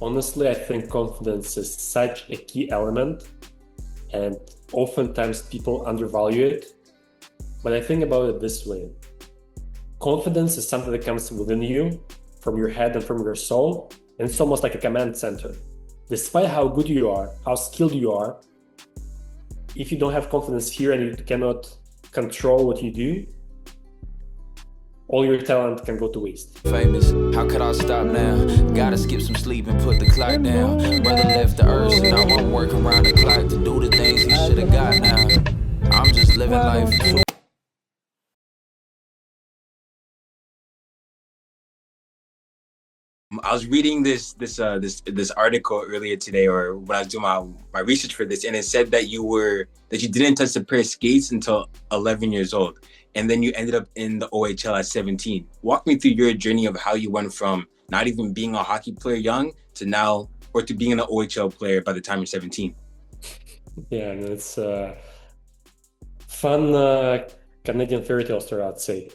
Honestly, I think confidence is such a key element, and oftentimes people undervalue it. But I think about it this way. Confidence is something that comes within you, from your head and from your soul, and it's almost like a command center. Despite how good you are, how skilled you are, if you don't have confidence here and you cannot control what you do, all your talent can go to waste. Famous, how could I stop now? Gotta skip some sleep and put the clock down. Brother left the earth, so now I'm working around the clock to do the things he should have got now. I'm just living life. I was reading this article earlier today, or when I was doing my research for this, and it said that you didn't touch a pair of skates until 11 years old, and then you ended up in the OHL at 17. Walk me through your journey of how you went from not even being a hockey player young to now, or to being an OHL player by the time you're 17. Yeah, and it's fun Canadian fairy tale story, I'd say.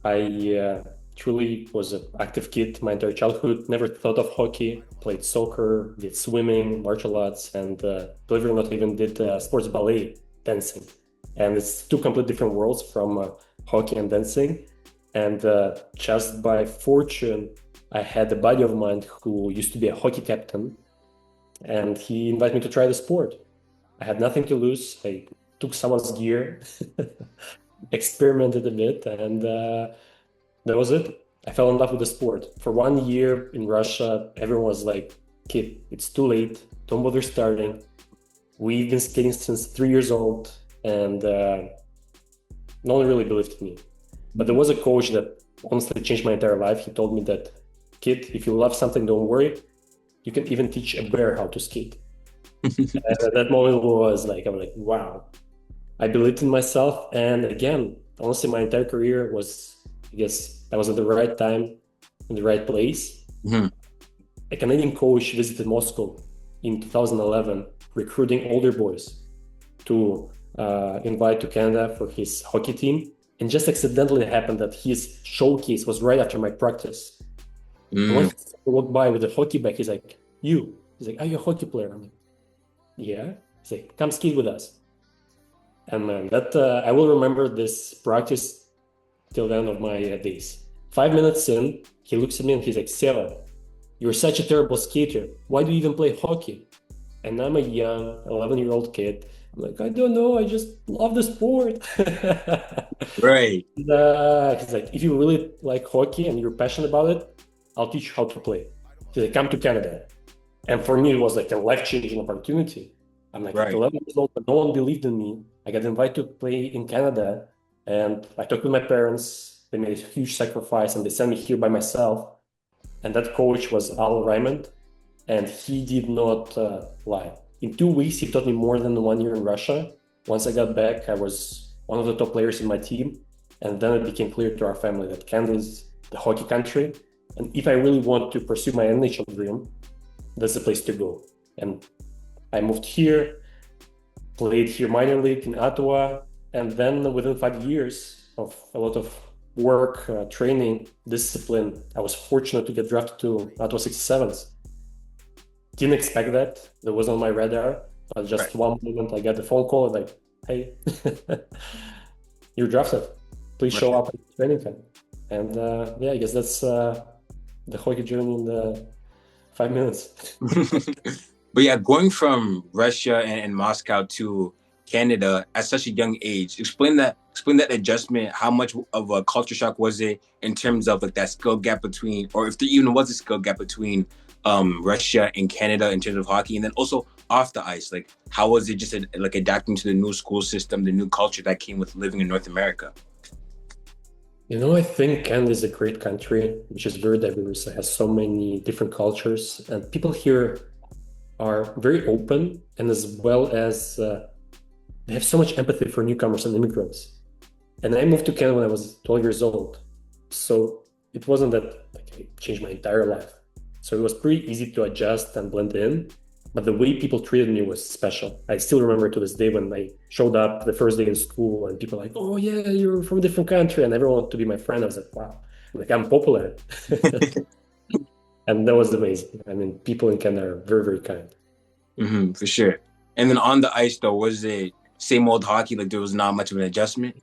I truly was an active kid my entire childhood, never thought of hockey, played soccer, did swimming, martial arts, and believe it or not, even did sports ballet, dancing. And it's two completely different worlds from hockey and dancing. And just by fortune, I had a buddy of mine who used to be a hockey captain, and he invited me to try the sport. I had nothing to lose. I took someone's gear, experimented a bit, and that was it. I fell in love with the sport. For 1 year in Russia, everyone was like, kid, it's too late. Don't bother starting. We've been skating since 3 years old, and no one really believed in me. But there was a coach that honestly changed my entire life. He told me that, kid, if you love something, don't worry. You can even teach a bear how to skate. And at that moment was like, I'm like, wow. I believed in myself. And again, honestly, my entire career was, I guess I was at the right time, in the right place. Mm-hmm. A Canadian coach visited Moscow in 2011, recruiting older boys to invite to Canada for his hockey team. And just accidentally happened that his showcase was right after my practice. And once I walked by with a hockey bag, he's like, you? He's like, are you a hockey player? I'm like, yeah. He's like, come skate with us. And man, that I will remember this practice till the end of my days. 5 minutes in, he looks at me and he's like, Seva, you're such a terrible skater. Why do you even play hockey? And I'm a young 11-year-old kid. I'm like, I don't know. I just love the sport. Right. He's like, if you really like hockey and you're passionate about it, I'll teach you how to play. He's like, come to Canada. And for me, it was like a life-changing opportunity. I'm like, Right. 11 years old, but no one believed in me. I got invited to play in Canada, and I talked with my parents. They made a huge sacrifice, and they sent me here by myself. And that coach was Al Raymond, and he did not lie. In 2 weeks, he taught me more than 1 year in Russia. Once I got back, I was one of the top players in my team. And then it became clear to our family that Canada is the hockey country. And if I really want to pursue my NHL dream, that's the place to go. And I moved here, played here minor league in Ottawa, and then within 5 years of a lot of work, training, discipline, I was fortunate to get drafted to Ottawa 67s. Didn't expect that. That was on my radar. But just Right. one moment, I got the phone call like, hey, you're drafted. Please show up at training camp. And yeah, I guess that's the hockey journey in the 5 minutes. But yeah, going from Russia and Moscow to Canada at such a young age, explain that adjustment. How much of a culture shock was it in terms of like that skill gap between, or if there even was a skill gap between Russia and Canada in terms of hockey, and then also off the ice, like how was it just like adapting to the new school system, the new culture that came with living in North America? You know, I think Canada is a great country, which is very diverse. It has so many different cultures, and people here are very open, and as well as they have so much empathy for newcomers and immigrants. And I moved to Canada when I was 12 years old. So it wasn't that like, I changed my entire life. So it was pretty easy to adjust and blend in. But the way people treated me was special. I still remember to this day when I showed up the first day in school and people were like, oh yeah, you're from a different country. And everyone wanted to be my friend. I was like, wow, like I'm popular. And that was amazing. I mean, people in Canada are very, very kind. For sure. And then on the ice, though, was it same old hockey? Like there was not much of an adjustment?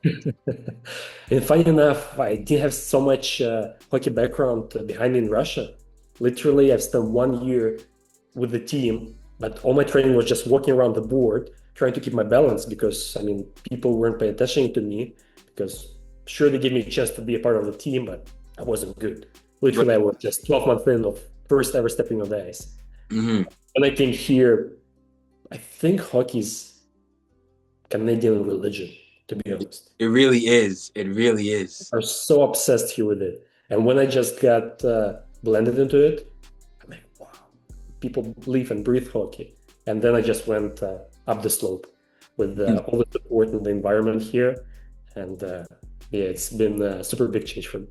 And funny enough, I didn't have so much hockey background behind in Russia. Literally, I've spent 1 year with the team, but all my training was just walking around the board, trying to keep my balance because, I mean, people weren't paying attention to me because sure, they gave me a chance to be a part of the team, but I wasn't good. Literally, I was just 12 months in of first ever stepping on the ice. Mm-hmm. When I came here, I think hockey's Canadian religion, to be honest. It really is. It really is. Are so obsessed here with it. And when I just got blended into it, I'm like, wow, people live and breathe hockey. And then I just went up the slope with all the support and the environment here. And yeah, it's been a super big change for me.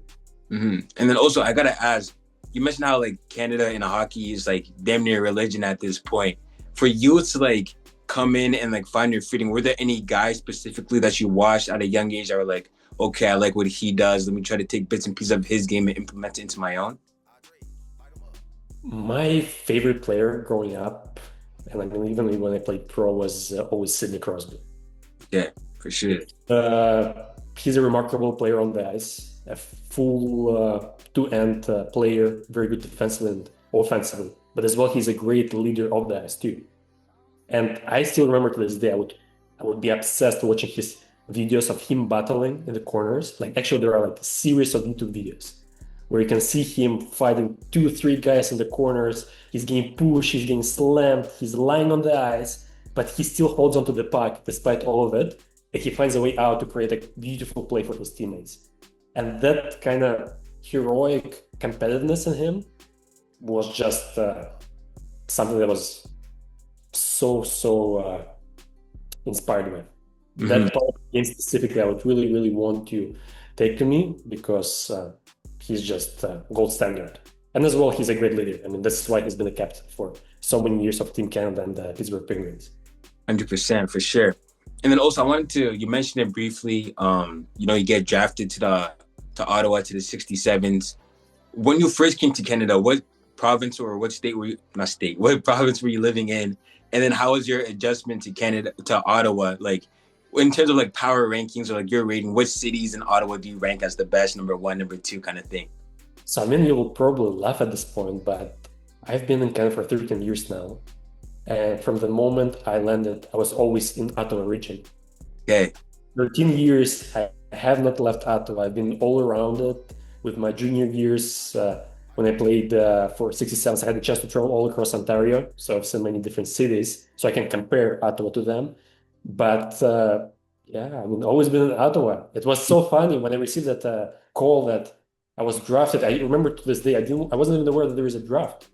Mm-hmm. And then also, I gotta ask, you mentioned how like Canada in hockey is like damn near religion at this point. For you to like come in and like find your footing, were there any guys specifically that you watched at a young age that were like, okay, I like what he does, let me try to take bits and pieces of his game and implement it into my own? My favorite player growing up, and I mean, even when I played pro, was always Sidney Crosby. Yeah, for sure. He's a remarkable player on the ice, a full two-end player, very good defensively and offensively, but as well, he's a great leader of the ice too. And I still remember to this day, I would be obsessed watching his videos of him battling in the corners. Like actually, there are like a series of YouTube videos where you can see him fighting 2-3 guys in the corners. He's getting pushed, he's getting slammed, he's lying on the ice, but he still holds onto the puck despite all of it. And he finds a way out to create a beautiful play for his teammates. And that kind of heroic competitiveness in him was just something that was so inspired by. That part of the game specifically, I would really, really want to take to me because he's just gold standard. And as well, he's a great leader. I mean, this is why he's been a captain for so many years of Team Canada and the Pittsburgh Penguins. 100%, for sure. And then also, I wanted to, you mentioned it briefly, you get drafted to Ottawa, to the 67s. When you first came to Canada, what province or what state were you, not state, what province were you living in? And then how was your adjustment to Canada, to Ottawa? Like, in terms of like power rankings or like your rating, which cities in Ottawa do you rank as the best, number one, number two kind of thing? So I mean, you will probably laugh at this point, but I've been in Canada for 13 years now. And from the moment I landed, I was always in Ottawa region. Okay. 13 years, I have not left Ottawa. I've been all around it. With my junior years, when I played for 67s, I had the chance to travel all across Ontario. So I've seen many different cities, so I can compare Ottawa to them. But yeah, I mean, always been in Ottawa. It was so funny when I received that call that I was drafted. I remember to this day, I wasn't even aware that there is a draft.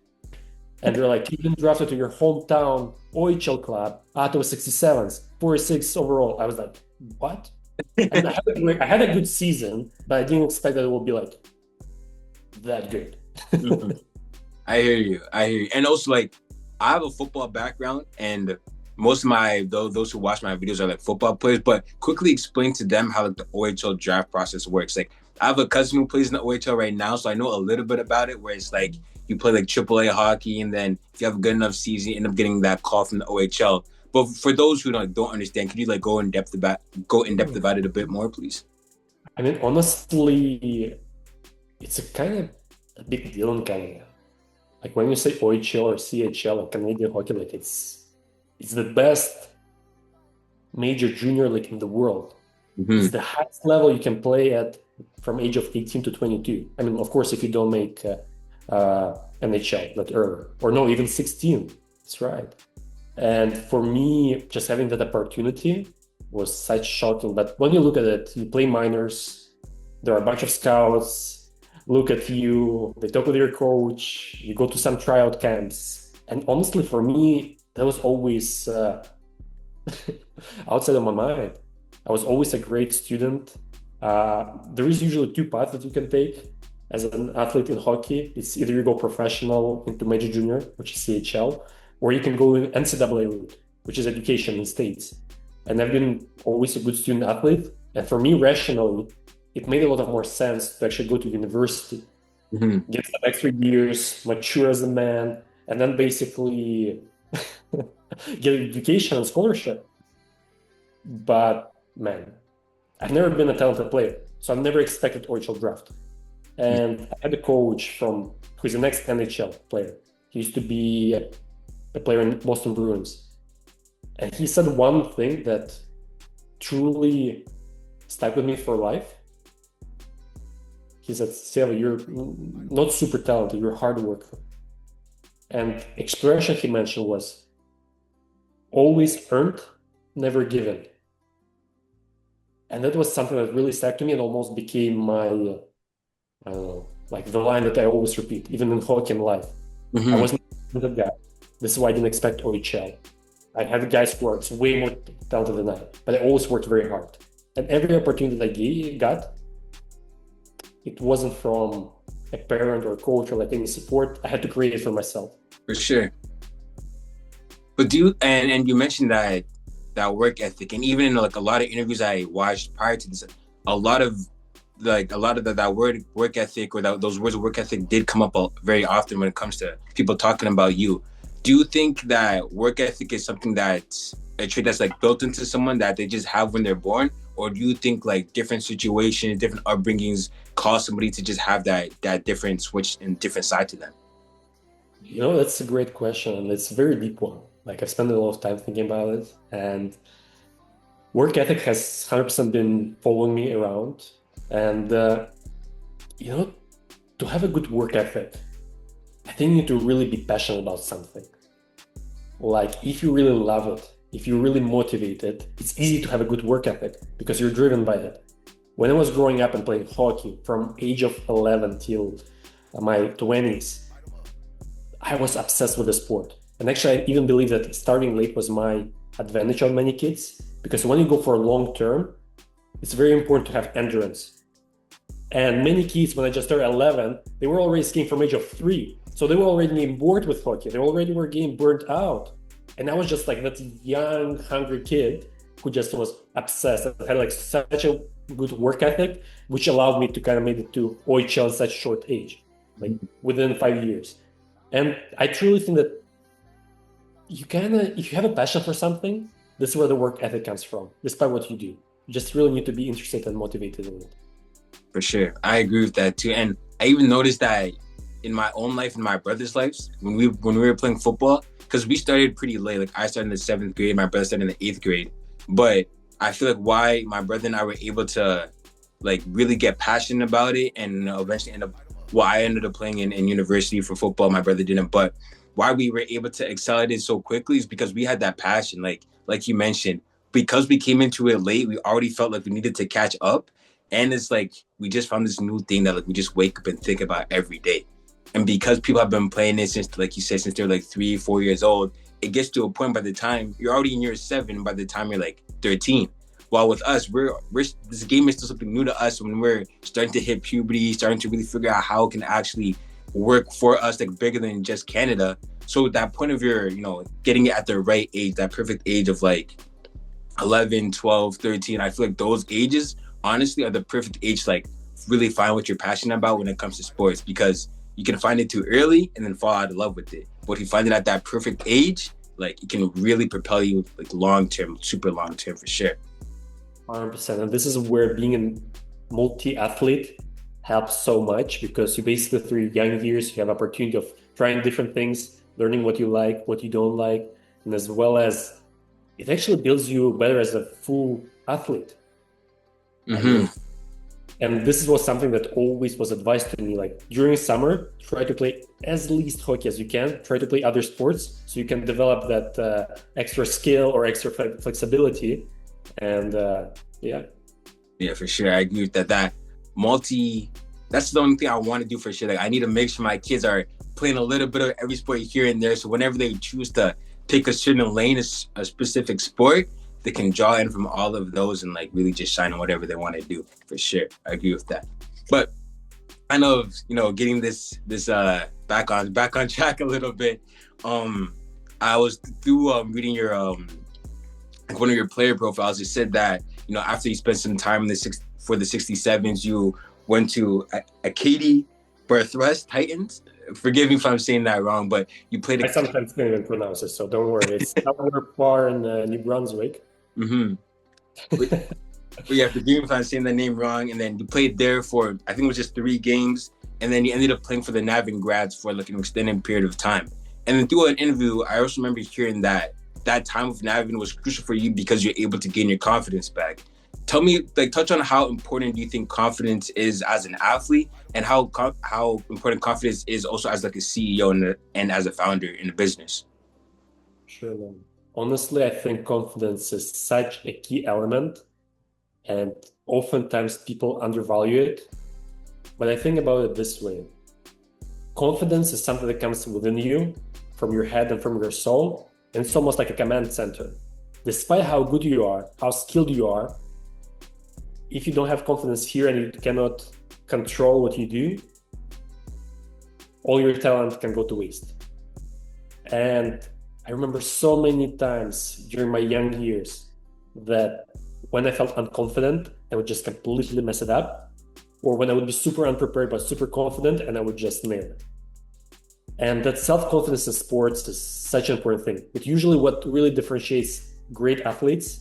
And they're like, you've been drafted to your hometown OHL club, Ottawa 67s, 46 overall. I was like, what? And I had a good season, but I didn't expect that it would be like that good. I hear you. And also, like, I have a football background, and most of those who watch my videos are like football players, but quickly explain to them how like the OHL draft process works. Like, I have a cousin who plays in the OHL right now, so I know a little bit about it, where it's like you play like AAA hockey, and then if you have a good enough season, you end up getting that call from the OHL. But for those who don't understand, can you like go in depth about it a bit more, please? I mean, honestly, it's a kind of a big deal in Canada. Like when you say OHL or CHL or Canadian hockey, like it's the best major junior league in the world. It's the highest level you can play at from age of 18 to 22. I mean, of course, if you don't make NHL that early, or no, even 16. That's right. And for me, just having that opportunity was such shocking. But when you look at it, you play minors, there are a bunch of scouts, look at you, they talk with your coach, you go to some tryout camps. And honestly, for me, that was always outside of my mind. I was always a great student. There is usually two paths that you can take as an athlete in hockey. It's either you go professional into major junior, which is CHL, or you can go in NCAA route, which is education in States. And I've been always a good student athlete. And for me, rationally, it made a lot of more sense to actually go to university get some extra years, mature as a man, and then basically get education and scholarship. But man, I've never been a talented player, so I've never expected OHL Draft. And I had a coach who's an ex-NHL player. He used to be a player in Boston Bruins. And he said one thing that truly stuck with me for life. He said, Seva, you're not super talented, you're a hard worker. And expression he mentioned was always earned, never given. And that was something that really stuck to me and almost became my, I don't know, like the line that I always repeat, even in hockey and life. I wasn't a guy. This is why I didn't expect OHL. I had guys who are way more talented than I, but I always worked very hard. And every opportunity that I got, it wasn't from a parent or a coach or like any support. I had to create it for myself. For sure. But do you, and you mentioned that work ethic, and even in like a lot of interviews I watched prior to this, a lot of that word work ethic or those words of work ethic did come up very often when it comes to people talking about you. Do you think that work ethic is something that's a trait that's like built into someone that they just have when they're born? Or do you think like different situations, different upbringings cause somebody to just have that different switch and different side to them? You know, that's a great question, and it's a very deep one. Like I've spent a lot of time thinking about it, and work ethic has 100% been following me around. And you know, to have a good work ethic, I think you need to really be passionate about something. Like if you really love it, if you're really motivated, it's easy to have a good work ethic because you're driven by it. When I was growing up and playing hockey from age of 11 till my 20s, I was obsessed with the sport. And actually, I even believe that starting late was my advantage on many kids, because when you go for a long term, it's very important to have endurance. And many kids, when I just started 11, they were already skiing from age of 3. So they were already getting bored with hockey. They already were getting burnt out. And I was just like that young, hungry kid who just was obsessed and had like such a good work ethic, which allowed me to kind of make it to OHL at such a short age, like within 5 years. And I truly think that if you have a passion for something, this is where the work ethic comes from, despite what you do. You just really need to be interested and motivated in it. For sure. I agree with that too. And I even noticed that in my own life and my brother's lives, when we were playing football, because we started pretty late. Like I started in the 7th grade, my brother started in the 8th grade. But I feel like why my brother and I were able to like really get passionate about it and eventually I ended up playing in university for football. My brother didn't, but why we were able to excel at it so quickly is because we had that passion. Like you mentioned, because we came into it late, we already felt like we needed to catch up. And it's like, we just found this new thing that like we just wake up and think about every day. And because people have been playing it since, like you said, since they're like 3-4 years old, it gets to a point by the time you're already in year 7, by the time you're like 13. While with us, this game is still something new to us when we're starting to hit puberty, starting to really figure out how it can actually work for us, like bigger than just Canada. So at that point of your, getting it at the right age, that perfect age of like 11, 12, 13, I feel like those ages, honestly, are the perfect age to like really find what you're passionate about when it comes to sports, because you can find it too early and then fall out of love with it. But if you find it at that perfect age, like it can really propel you like long-term, super long-term for sure. 100%. And this is where being a multi-athlete helps so much, because you basically through your young years, you have opportunity of trying different things, learning what you like, what you don't like, and as well as it actually builds you better as a full athlete. Mm-hmm. And this was something that always was advised to me, like during summer, try to play as least hockey as you can, try to play other sports so you can develop that extra skill or extra flexibility. And yeah, for sure. I agree with that. That's the only thing I want to do for sure. Like I need to make sure my kids are playing a little bit of every sport here and there. So whenever they choose to pick a certain lane, a specific sport, they can draw in from all of those and like really just shine on whatever they want to do for sure. I agree with that. But I know, getting this back on track a little bit. I was through reading your like one of your player profiles. You said that after you spent some time in for the 67s, you went to Acadie Barthwest Titans. Forgive me if I'm saying that wrong, but you played I sometimes can't even pronounce it, so don't worry. It's somewhere far in New Brunswick. Mm-hmm. But yeah, forgive me if I'm saying the name wrong. And then you played there for, I think it was just 3 games. And then you ended up playing for the Navin Grads for like an extended period of time. And then through an interview, I also remember hearing that time with Navin was crucial for you because you're able to gain your confidence back. Tell me, like, touch on how important do you think confidence is as an athlete, and how important confidence is also as like a CEO and as a founder in a business. Sure, man. Honestly, I think confidence is such a key element, and oftentimes people undervalue it. But I think about it this way. Confidence is something that comes within you, from your head and from your soul, and it's almost like a command center. Despite how good you are, how skilled you are, if you don't have confidence here and you cannot control what you do, all your talent can go to waste. And I remember so many times during my young years that when I felt unconfident, I would just completely mess it up. Or when I would be super unprepared but super confident and I would just nail it. And that self-confidence in sports is such an important thing. But usually what really differentiates great athletes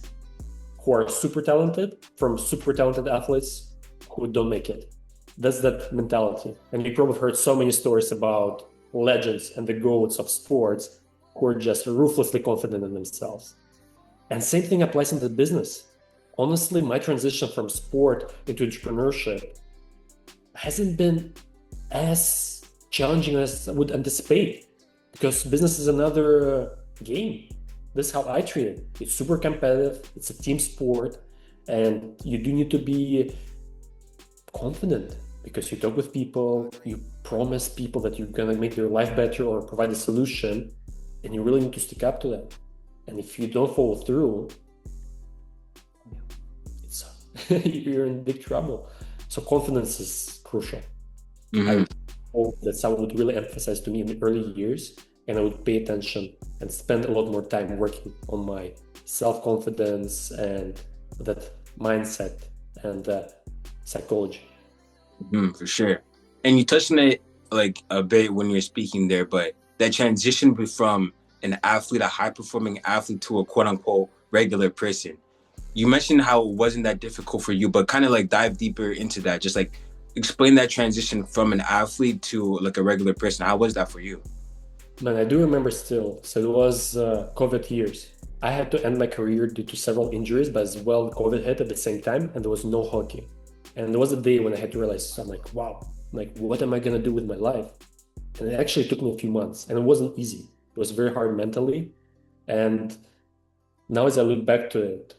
who are super talented from super talented athletes who don't make it. That's that mentality. And you probably heard so many stories about legends and the GOATs of sports who are just ruthlessly confident in themselves. And same thing applies into business. Honestly, my transition from sport into entrepreneurship hasn't been as challenging as I would anticipate, because business is another game. This is how I treat it. It's super competitive, it's a team sport, and you do need to be confident because you talk with people, you promise people that you're gonna make their life better or provide a solution, and you really need to stick up to that. And if you don't follow through, you're in big trouble. So confidence is crucial. Mm-hmm. I hope that someone would really emphasize to me in the early years, and I would pay attention and spend a lot more time working on my self-confidence and that mindset and psychology. For sure. And you touched on it like a bit when you were speaking there, but that transition from an athlete, a high-performing athlete, to a quote-unquote regular person. You mentioned how it wasn't that difficult for you, but kind of like dive deeper into that. Just like explain that transition from an athlete to like a regular person. How was that for you? Man, I do remember still. So it was COVID years. I had to end my career due to several injuries, but as well, COVID hit at the same time, and there was no hockey. And there was a day when I had to realize, I'm like, wow, like, what am I going to do with my life? And it actually took me a few months, and it wasn't easy. It was very hard mentally. And now as I look back to it,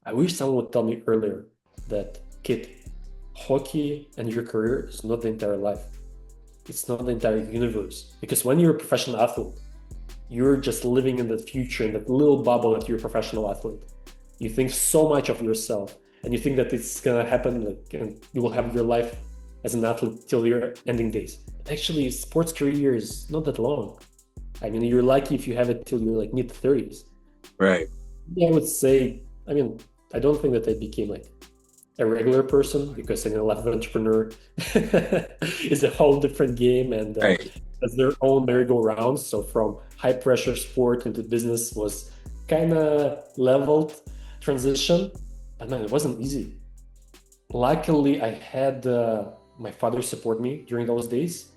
I wish someone would tell me earlier that, kid, hockey and your career is not the entire life. It's not the entire universe. Because when you're a professional athlete, you're just living in the future, in that little bubble that you're a professional athlete. You think so much of yourself, and you think that it's gonna happen, like, and you will have your life as an athlete till your ending days. Actually, sports career is not that long. I mean, you're lucky if you have it till you're like mid-30s. Right. Yeah, I would say, I mean, I don't think that I became like a regular person, because an 11 entrepreneur is a whole different game, and has their own merry-go-rounds. So from high pressure sport into business was kind of leveled transition, but man, it wasn't easy. Luckily, I had my father support me during those days.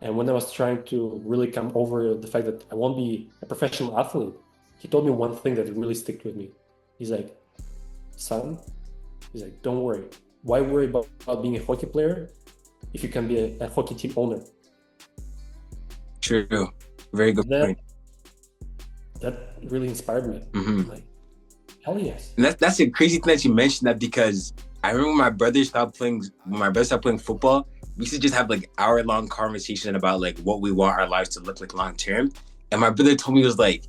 And when I was trying to really come over the fact that I won't be a professional athlete, he told me one thing that really stuck with me. He's like, son, he's like, don't worry. Why worry about being a hockey player if you can be a hockey team owner? True. Very good point. That really inspired me. Mm-hmm. I'm like, hell yes. And that's a crazy thing that you mentioned that, because I remember when my brother stopped playing football, we used to just have like hour-long conversation about like what we want our lives to look like long-term. And my brother told me, he was like,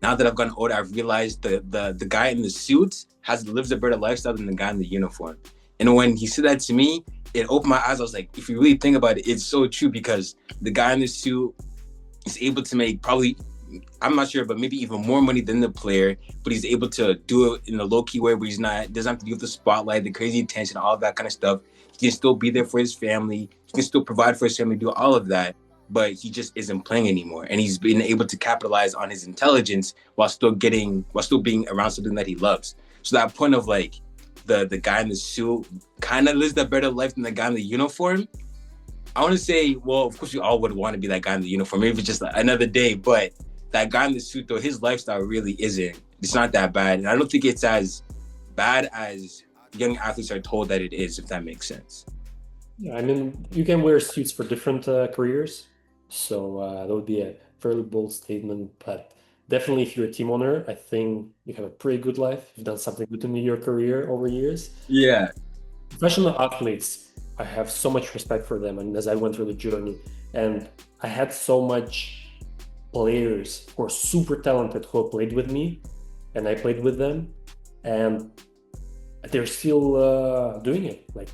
now that I've gotten older, I've realized the guy in the suit lives a better lifestyle than the guy in the uniform. And when he said that to me, it opened my eyes. I was like, if you really think about it, it's so true, because the guy in the suit is able to make probably, I'm not sure, but maybe even more money than the player, but he's able to do it in a low-key way where doesn't have to deal with the spotlight, the crazy attention, all that kind of stuff. He can still be there for his family. He can still provide for his family, do all of that, but he just isn't playing anymore. And he's been able to capitalize on his intelligence while still being around something that he loves. So that point of like the guy in the suit kind of lives a better life than the guy in the uniform. I want to say, well, of course we all would want to be that guy in the uniform, maybe just another day, but that guy in the suit though, his lifestyle really isn't. It's not that bad. And I don't think it's as bad as young athletes are told that it is, if that makes sense. Yeah, I mean, you can wear suits for different careers. So that would be a fairly bold statement. But definitely, if you're a team owner, I think you have a pretty good life. You've done something good in your career over years. Yeah. Professional athletes, I have so much respect for them. And as I went through the journey, and I had so much players who are super talented who played with me, and I played with them, and they're still doing it. Like,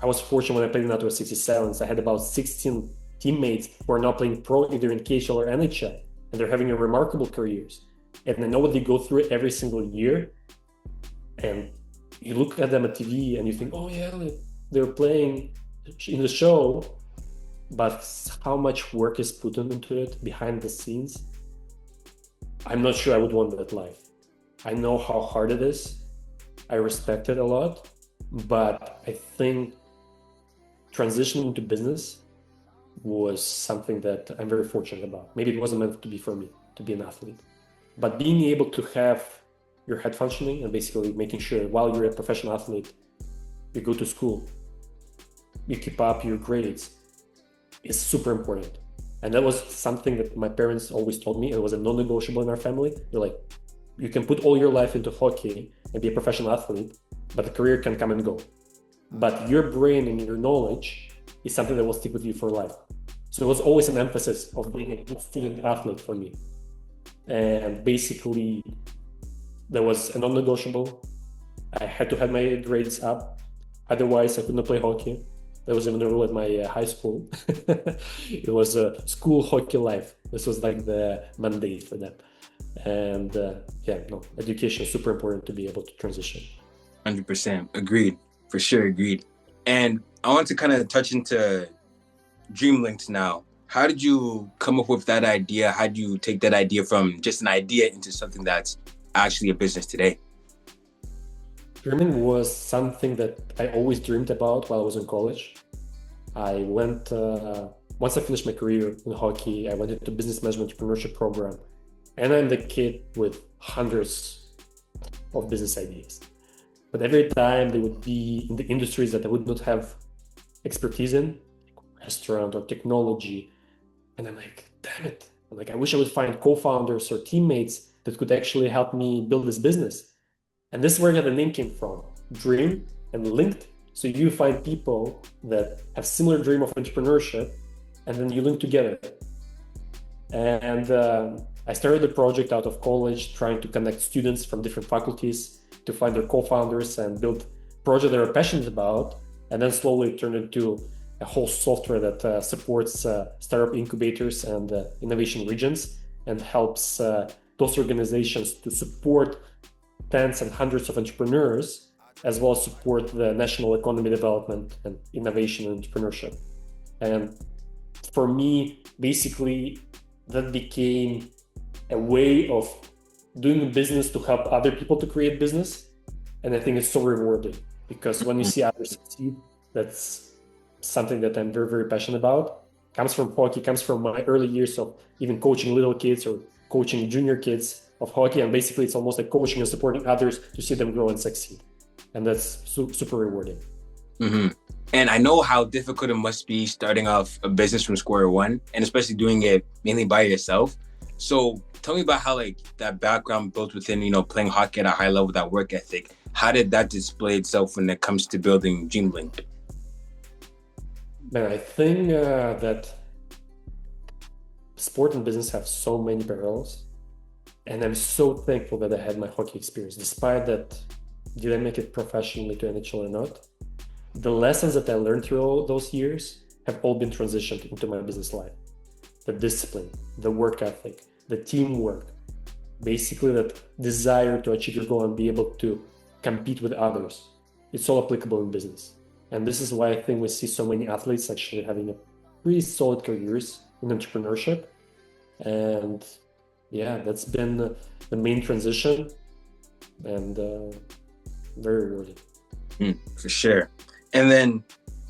I was fortunate when I played in Ottawa 67s. I had about 16 teammates who are now playing pro either in KHL or NHL, and they're having a remarkable careers. And I know what they go through every single year. And you look at them on TV and you think, oh yeah, they're playing in the show, but how much work is put into it behind the scenes? I'm not sure I would want that life. I know how hard it is. I respect it a lot, but I think transitioning into business was something that I'm very fortunate about. Maybe it wasn't meant to be for me, to be an athlete. But being able to have your head functioning and basically making sure while you're a professional athlete, you go to school, you keep up your grades, is super important. And that was something that my parents always told me. It was a non-negotiable in our family. They're like, you can put all your life into hockey and be a professional athlete, but the career can come and go. But your brain and your knowledge is something that will stick with you for life. So it was always an emphasis of being a good student athlete for me. And basically, there was a non-negotiable. I had to have my grades up. Otherwise, I could not play hockey. That was even a rule at my high school. It was a school hockey life. This was like the mandate for them. And education is super important to be able to transition. 100%. Agreed. For sure. Agreed. And I want to kind of touch into Dreamlinked now. How did you come up with that idea? How did you take that idea from just an idea into something that's actually a business today? Dreaming was something that I always dreamed about while I was in college. I went, once I finished my career in hockey, I went into business management entrepreneurship program. And I'm the kid with hundreds of business ideas. But every time they would be in the industries that I would not have expertise in, like restaurant or technology. And I'm like, damn it. I'm like, I wish I would find co-founders or teammates that could actually help me build this business. And this is where the name came from, Dream and Linked. So you find people that have similar dream of entrepreneurship, and then you link together. And I started the project out of college, trying to connect students from different faculties to find their co-founders and build projects they're passionate about, and then slowly turned into a whole software that supports startup incubators and innovation regions and helps those organizations to support tens and hundreds of entrepreneurs, as well as support the national economy development and innovation and entrepreneurship. And for me, basically, that became a way of doing business to help other people to create business. And I think it's so rewarding because when you see others succeed, that's something that I'm very, very passionate about. Comes from hockey, comes from my early years of even coaching little kids or coaching junior kids of hockey. And basically it's almost like coaching and supporting others to see them grow and succeed. And that's super rewarding. Mm-hmm. And I know how difficult it must be starting off a business from square one, and especially doing it mainly by yourself. So tell me about how like that background built within, playing hockey at a high level, that work ethic. How did that display itself when it comes to building Dreamlinked? Man, I think that sport and business have so many parallels. And I'm so thankful that I had my hockey experience, despite that, did I make it professionally to NHL or not? The lessons that I learned through all those years have all been transitioned into my business life. The discipline, the work ethic, the teamwork, basically that desire to achieve your goal and be able to compete with others. It's all applicable in business. And this is why I think we see so many athletes actually having a pretty solid careers in entrepreneurship. And yeah, that's been the main transition, and very early. For sure. And then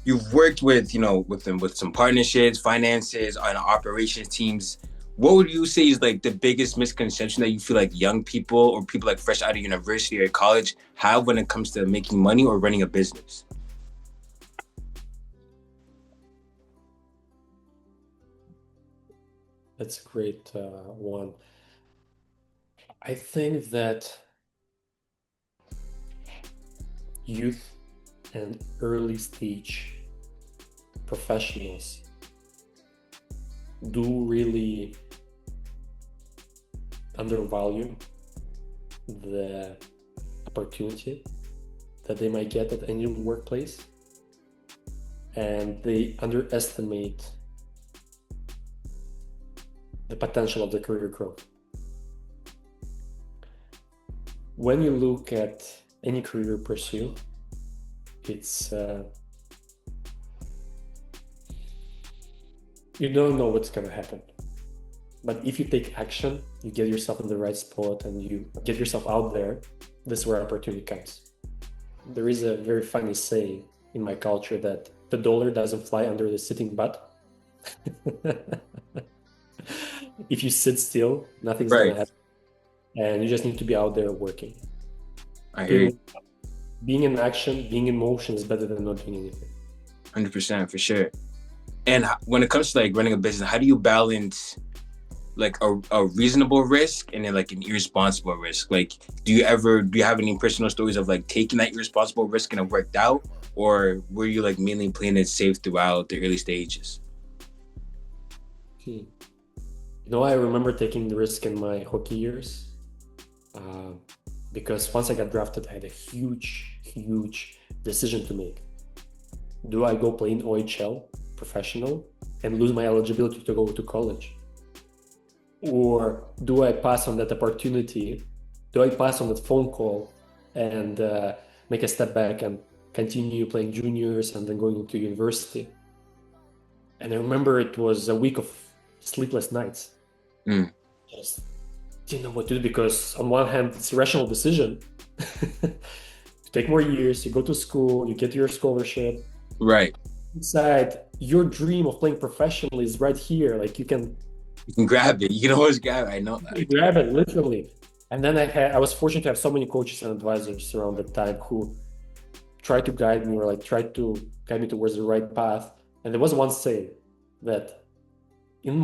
you've worked with, with some partnerships, finances, and operations teams. What would you say is like the biggest misconception that you feel like young people or people like fresh out of university or college have when it comes to making money or running a business? That's a great one. I think that youth and early stage professionals do really undervalue the opportunity that they might get at any workplace, and they underestimate the potential of the career growth. When you look at any career pursue, it's you don't know what's going to happen. But if you take action, you get yourself in the right spot and you get yourself out there, this is where opportunity comes. There is a very funny saying in my culture that the dollar doesn't fly under the sitting butt. If you sit still, nothing's going to happen. And you just need to be out there working. I hear you. Being in action, being in motion is better than not doing anything. 100%, for sure. And when it comes to like running a business, how do you balance like a reasonable risk and then like an irresponsible risk? Like, do you have any personal stories of like taking that irresponsible risk and it worked out, or were you like mainly playing it safe throughout the early stages? I remember taking the risk in my hockey years, because once I got drafted, I had a huge decision to make. Do I go play in OHL professional and lose my eligibility to go to college? Or do I pass on that opportunity? Do I pass on that phone call and make a step back and continue playing juniors and then going into university? And I remember it was a week of sleepless nights. Just didn't know what to do, because on one hand, it's a rational decision. You take more years, you go to school, you get your scholarship. Right. Inside, your dream of playing professionally is right here. Like you can grab it. You can always grab it. I know that. You grab it, literally. And then I was fortunate to have so many coaches and advisors around that time who tried to guide me, or like tried to guide me towards the right path. And there was one saying that in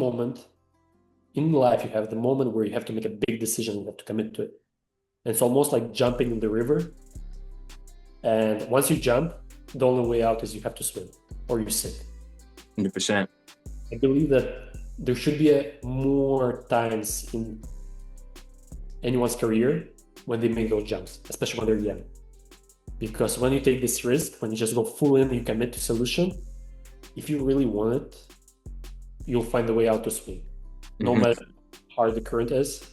life, you have the moment where you have to make a big decision, you have to commit to it. And it's almost like jumping in the river. And once you jump, the only way out is you have to swim or you sink. 100%. I believe that there should be more times in anyone's career when they make those jumps, especially when they're young. Because when you take this risk, when you just go full in, you commit to solution, if you really want it, you'll find a way out to swim, no matter how hard the current is.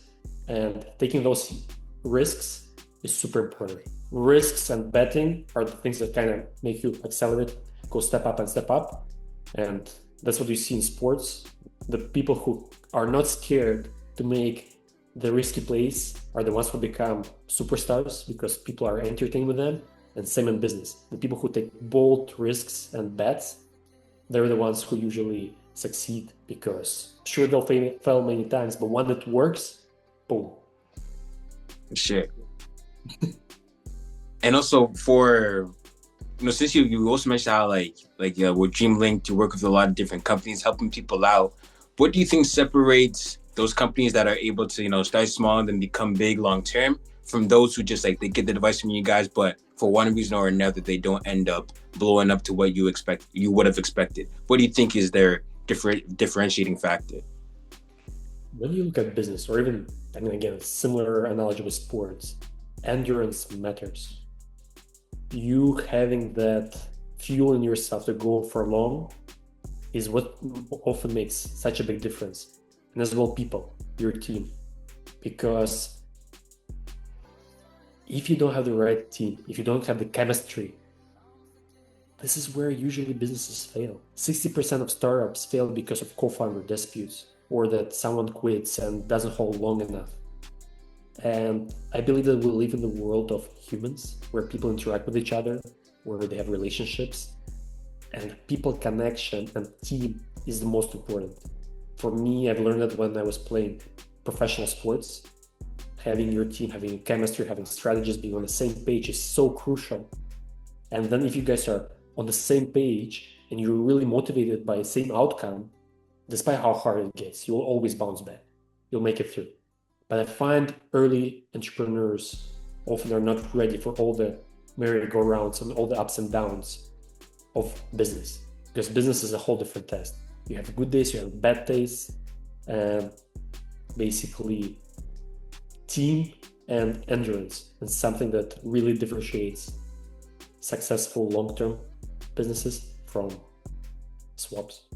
And taking those risks is super important. Risks and betting are the things that kind of make you accelerate, go step up and step up. And that's what you see in sports. The people who are not scared to make the risky plays are the ones who become superstars, because people are entertained with them. And same in business. The people who take bold risks and bets, they're the ones who usually succeed, because sure, they'll fail many times, but when it works, boom. Shit. And also for, since you also mentioned how with Dreamlinked, you work with a lot of different companies helping people out. What do you think separates those companies that are able to, start small and then become big long term from those who just they get the advice from you guys, but for one reason or another, they don't end up blowing up to what you would have expected? What do you think is their differentiating factor? When you look at business, or even, again, similar analogy with sports, endurance matters. You having that fuel in yourself to go for long is what often makes such a big difference. And as well, people, your team. Because if you don't have the right team, if you don't have the chemistry, this is where usually businesses fail. 60% of startups fail because of co-founder disputes, or that someone quits and doesn't hold long enough. And I believe that we live in the world of humans, where people interact with each other, where they have relationships, and people connection and team is the most important. For me, I've learned that when I was playing professional sports, having your team, having chemistry, having strategies, being on the same page is so crucial. And then if you guys are on the same page and you're really motivated by the same outcome, despite how hard it gets, you'll always bounce back. You'll make it through. But I find early entrepreneurs often are not ready for all the merry-go-rounds and all the ups and downs of business, because business is a whole different test. You have good days, you have bad days, and basically team and endurance is something that really differentiates successful long-term businesses from swaps.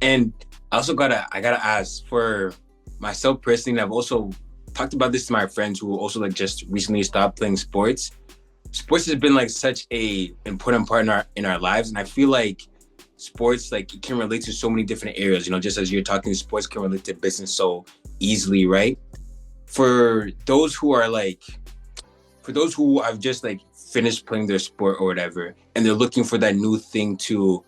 And I gotta ask, for myself personally, I've also talked about this to my friends who also like just recently stopped playing sports. Sports has been like such a important part in our lives, and I feel like sports, like, it can relate to so many different areas, just as you're talking, sports can relate to business so easily, right? For those who have just like finished playing their sport or whatever, and they're looking for that new thing to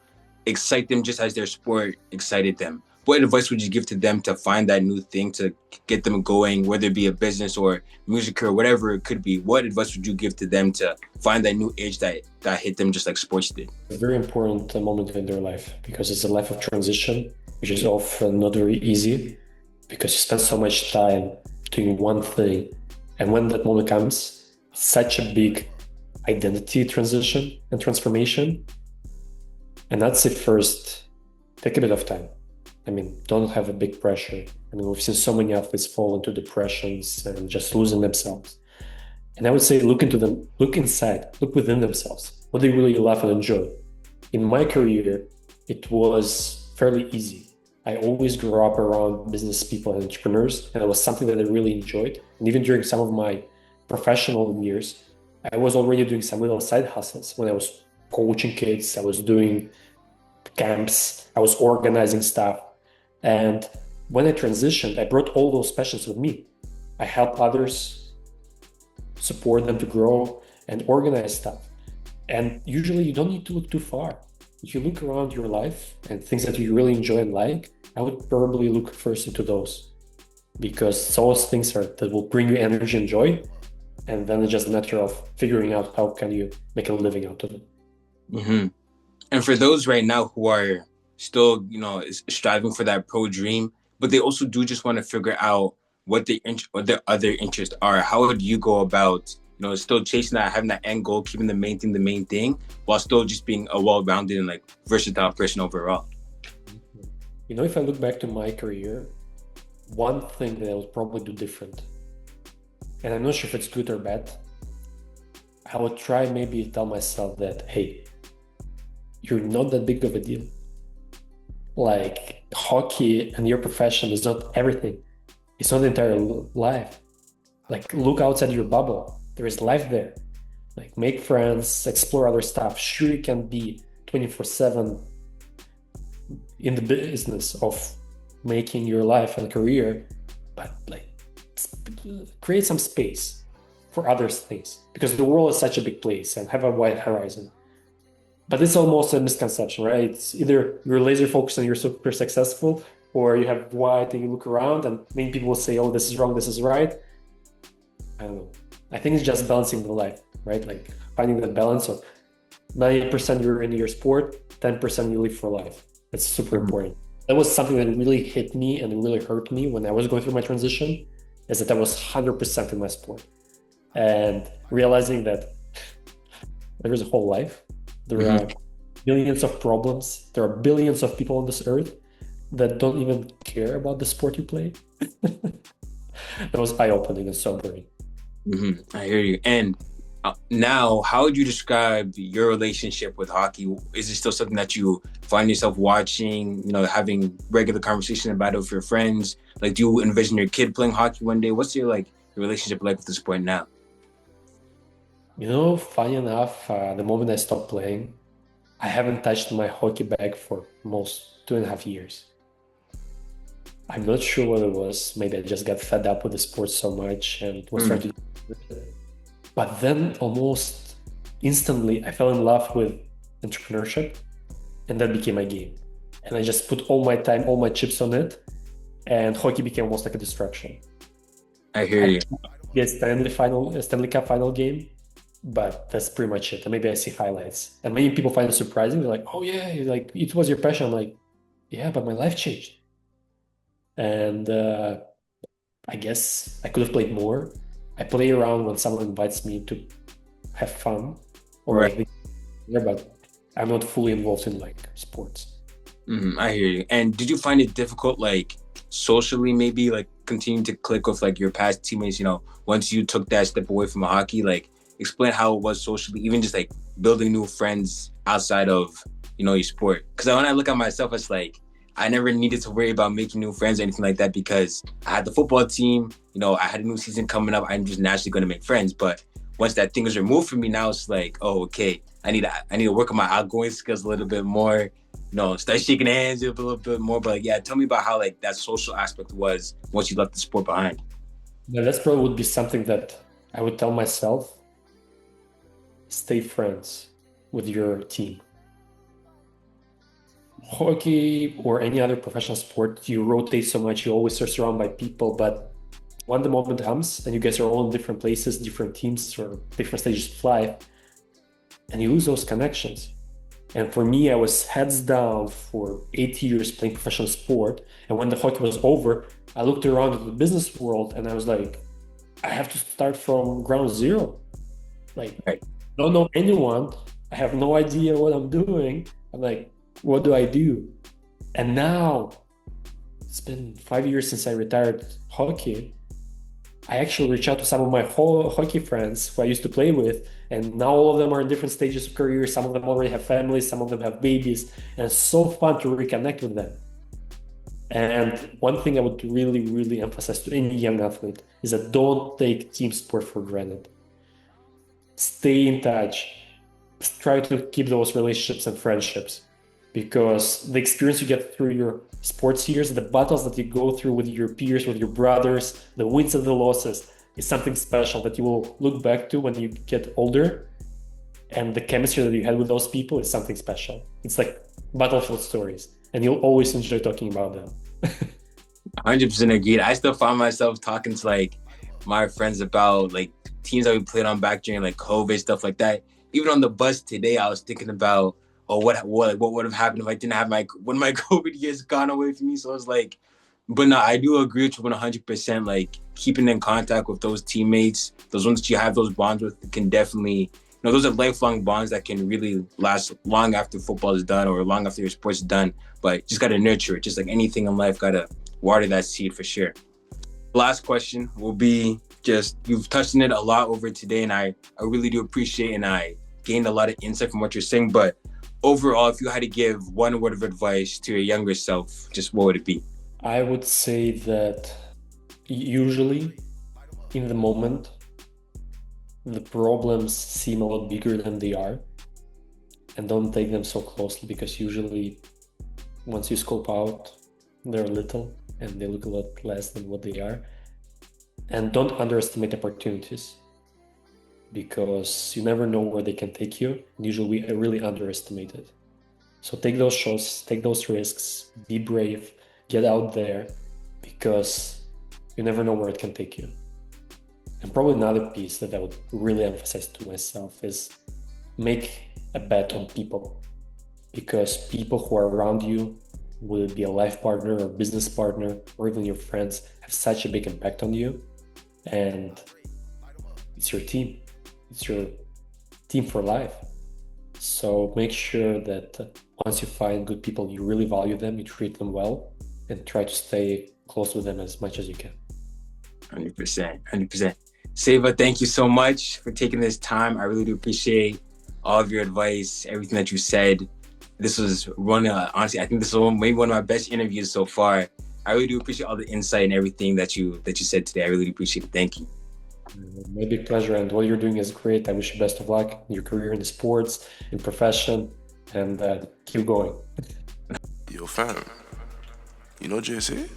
excite them just as their sport excited them, what advice would you give to them to find that new thing to get them going, whether it be a business or music or whatever it could be? What advice would you give to them to find that new edge that hit them just like sports did? A very important moment in their life, because it's a life of transition, which is often not very easy because you spend so much time doing one thing. And when that moment comes, such a big identity transition and transformation. And that's it. First, take a bit of time. Don't have a big pressure. We've seen so many athletes fall into depressions and just losing themselves. And I would say look inside, look within themselves, what they really love and enjoy. In my career, it was fairly easy. I always grew up around business people and entrepreneurs, and it was something that I really enjoyed. And even during some of my professional years, I was already doing some little side hustles. When I was coaching kids, I was doing camps, I was organizing stuff. And when I transitioned, I brought all those passions with me. I help others, support them to grow and organize stuff. And usually you don't need to look too far. If you look around your life and things that you really enjoy and like, I would probably look first into those, because those things that will bring you energy and joy. And then it's just a matter of figuring out how can you make a living out of it. Mm-hmm. And for those right now who are still, striving for that pro dream, but they also do just want to figure out what their other interests are, how would you go about, still chasing that, having that end goal, keeping the main thing, while still just being a well-rounded and like versatile person overall? If I look back to my career, one thing that I would probably do different, and I'm not sure if it's good or bad, I would try maybe tell myself that, hey, you're not that big of a deal. Like, hockey and your profession is not everything. It's not the entire life. Like, look outside your bubble. There is life there. Like, make friends, explore other stuff. Sure, you can be 24/7 in the business of making your life and career, but like, create some space for other things, because the world is such a big place, and have a wide horizon. But it's almost a misconception, right? It's either you're laser focused and you're super successful, or you have wide and you look around and many people will say, oh, this is wrong, this is right. I don't know. I think it's just balancing the life, right? Like finding that balance of 90% you're in your sport, 10% you live for life. That's super important. That was something that really hit me and really hurt me when I was going through my transition, is that I was 100% in my sport. And realizing that there is a whole life. There are millions of problems. There are billions of people on this earth that don't even care about the sport you play. That was eye-opening and sobering. I hear you. And now, how would you describe your relationship with hockey? Is it still something that you find yourself watching, having regular conversation about it with your friends? Like, do you envision your kid playing hockey one day? What's your relationship like with the sport now? Funny enough, the moment I stopped playing, I haven't touched my hockey bag for almost 2.5 years. I'm not sure what it was. Maybe I just got fed up with the sport so much and was trying to. But then almost instantly, I fell in love with entrepreneurship, and that became my game. And I just put all my time, all my chips on it, and hockey became almost like a distraction. I hear you. Get Stanley Cup final game, but that's pretty much it. And maybe I see highlights, and many people find it surprising. They're like, "Oh yeah, like it was your passion." I'm like, "Yeah, but my life changed." And I guess I could have played more. I play around when someone invites me to have fun, or Right. but I'm not fully involved in like sports. I hear you. And did you find it difficult, like socially, maybe like continuing to click with like your past teammates? Once you took that step away from hockey, like explain how it was socially, even just like building new friends outside of your sport. Because when I look at myself, it's like I never needed to worry about making new friends or anything like that because I had the football team. I had a new season coming up. I'm just naturally going to make friends. But once that thing is removed from me, now it's like, oh, okay, I need to work on my outgoing skills a little bit more. Start shaking hands a little bit more. But yeah, tell me about how like that social aspect was once you left the sport behind. Yeah, that's probably would be something that I would tell myself: stay friends with your team. Hockey or any other professional sport, you rotate so much, you always are surrounded by people, but when the moment comes and you guys are all in different places, different teams or different stages of life, and you lose those connections. And for me, I was heads down for 8 years playing professional sport. And when the hockey was over, I looked around at the business world and I was like, I have to start from ground zero. Like, Right. don't know anyone. I have no idea what I'm doing. I'm like, what do I do? And now it's been 5 years since I retired hockey. I actually reach out to some of my hockey friends who I used to play with, and now all of them are in different stages of career. Some of them already have families, some of them have babies, and it's so fun to reconnect with them. And one thing I would really, really emphasize to any young athlete is that don't take team sport for granted. Stay in touch. Try to keep those relationships and friendships, because the experience you get through your sports years, the battles that you go through with your peers, with your brothers, the wins and the losses, is something special that you will look back to when you get older. And the chemistry that you had with those people is something special. It's like battlefield stories, and you'll always enjoy talking about them. 100% agreed. I still find myself talking to like my friends about like teams that we played on back during like COVID, stuff like that. Even on the bus today, I was thinking about, what would have happened if I didn't have one of my COVID years gone away from me. So I was like, but no, I do agree with you 100%. Like keeping in contact with those teammates, those ones that you have those bonds with, can definitely, those are lifelong bonds that can really last long after football is done or long after your sports is done. But just got to nurture it. Just like anything in life, got to water that seed for sure. Last question will be just, you've touched on it a lot over today, and I really do appreciate, and I gained a lot of insight from what you're saying. But overall, if you had to give one word of advice to your younger self, just what would it be? I would say that usually in the moment, the problems seem a lot bigger than they are, and don't take them so closely, because usually once you scope out, they're little and they look a lot less than what they are. And don't underestimate opportunities, because you never know where they can take you. Usually we really underestimate it. So take those shots, take those risks, be brave, get out there, because you never know where it can take you. And probably another piece that I would really emphasize to myself is make a bet on people, because people who are around you, will it be a life partner or business partner or even your friends, have such a big impact on you. And it's your team. It's your team for life. So make sure that once you find good people, you really value them, you treat them well, and try to stay close with them as much as you can. 100%. Seva, thank you so much for taking this time. I really do appreciate all of your advice, everything that you said. This was honestly, I think this was maybe one of my best interviews so far. I really do appreciate all the insight and everything that you said today. I really do appreciate it. Thank you. My big pleasure, and what you're doing is great. I wish you best of luck in your career in the sports, in profession, and keep going. Yo, fam, you know JSA?